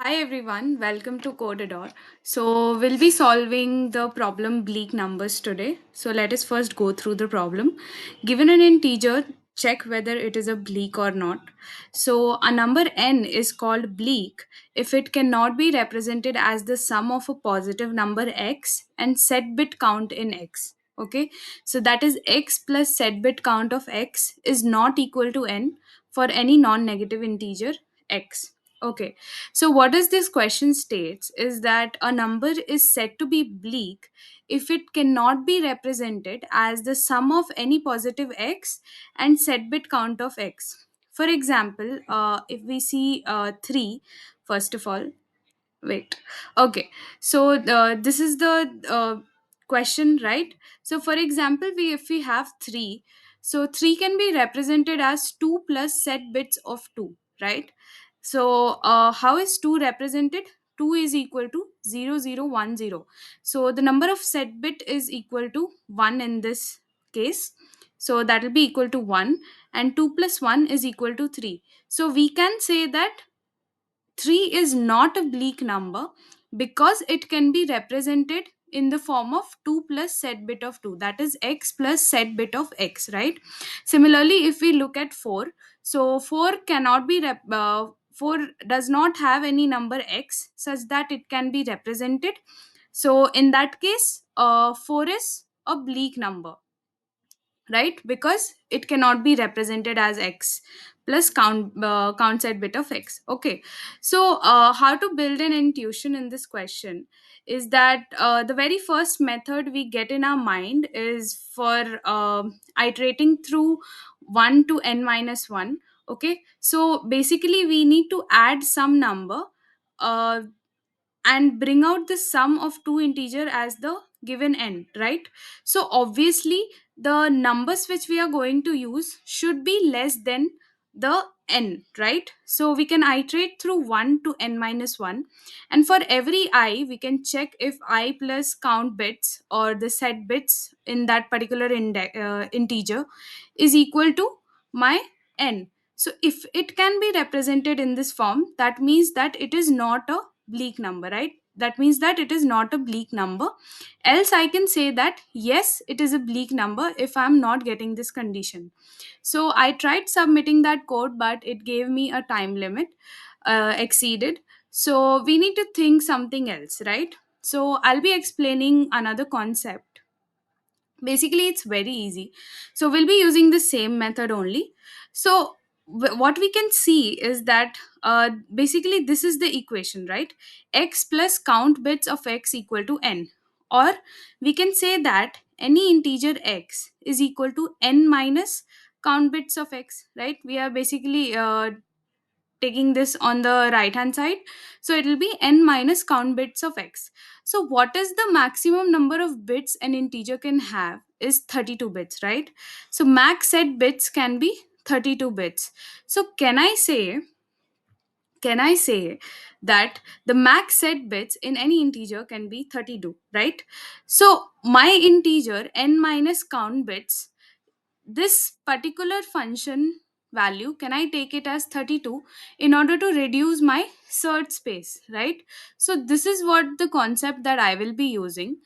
Hi everyone, welcome to Codador. So we'll be solving the problem bleak numbers today. So let us first go through the problem. Given an integer, check whether it is a bleak or not. So a number n is called bleak if it cannot be represented as the sum of a positive number x and set bit count in x. Okay, so that is x plus set bit count of x is not equal to n for any non-negative integer x. Okay, so, what does this question states is that a number is said to be bleak if it cannot be represented as the sum of any positive x and set bit count of x. For example, if we see 3, first of all, wait, okay, so this is the question, right? So, for example, if we have 3, so 3 can be represented as 2 plus set bits of 2, right? So, how is 2 represented? 2 is equal to 0010. So, the number of set bit is equal to 1 in this case. So, that will be equal to 1, and 2 plus 1 is equal to 3. So, we can say that 3 is not a bleak number because it can be represented in the form of 2 plus set bit of 2, that is x plus set bit of x, right? Similarly, if we look at 4, so 4 cannot be 4 does not have any number x such that it can be represented. So in that case, 4 is a bleak number, right? Because it cannot be represented as x plus count set bit of x. Okay, so how to build an intuition in this question is that the very first method we get in our mind is for iterating through 1 to n minus 1. Okay, so basically we need to add some number, uh, and bring out the sum of two integer as the given n, right? So obviously the numbers which we are going to use should be less than the n, right? So we can iterate through 1 to n minus 1, and for every I we can check if I plus count bits or the set bits in that particular integer is equal to my n. So if it can be represented in this form, that means that it is not a bleak number, right? That means that it is not a bleak number. Else I can say that yes, it is a bleak number if I'm not getting this condition. So I tried submitting that code, but it gave me a time limit exceeded. So we need to think something else, right? So I'll be explaining another concept. Basically it's very easy, so we'll be using the same method only. So what we can see is that basically this is the equation, right? X plus count bits of x equal to n, or we can say that any integer x is equal to n minus count bits of x, right? We are basically taking this on the right hand side, so it will be n minus count bits of x. So what is the maximum number of bits an integer can have is 32 bits, right? So max set bits can be 32 bits. So can I say that the max set bits in any integer can be 32, right? So my integer n minus count bits, this particular function value, can I take it as 32 in order to reduce my search space, right? So this is what the concept that I will be using.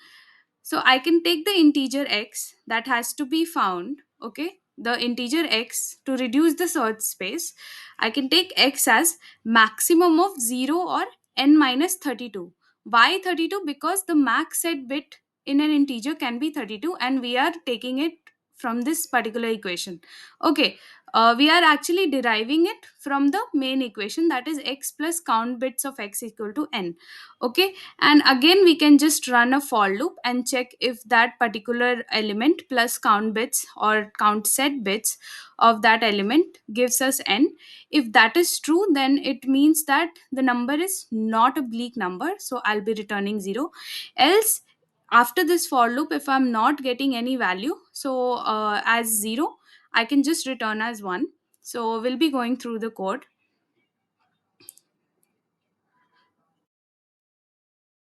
So I can take the integer x that has to be found, okay? The integer x to reduce the search space. I can take x as maximum of 0 or n minus 32. Why 32? Because the max set bit in an integer can be 32 and we are taking it from this particular equation. Okay, we are actually deriving it from the main equation, that is x plus count bits of x equal to n. Okay, and again we can just run a for loop and check if that particular element plus count bits or count set bits of that element gives us n. If that is true, then it means that the number is not a bleak number, so I'll be returning 0. Else, after this for loop, if I'm not getting any value, so as 0, I can just return as 1. So we'll be going through the code.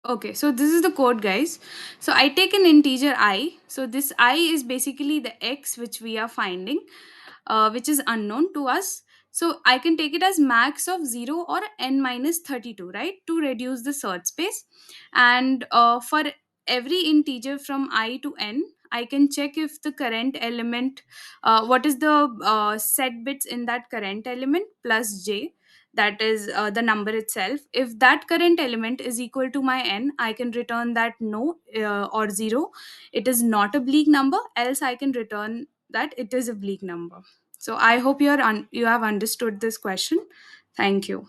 Okay, so this is the code, guys. So I take an integer I. So this I is basically the x which we are finding, which is unknown to us. So I can take it as max of 0 or n minus 32, right, to reduce the search space. And for every integer from I to n, I can check if the current element, what is the set bits in that current element plus j, that is the number itself. If that current element is equal to my n, I can return that no, or 0, it is not a bleak number, else I can return that it is a bleak number. So I hope you have understood this question. Thank you.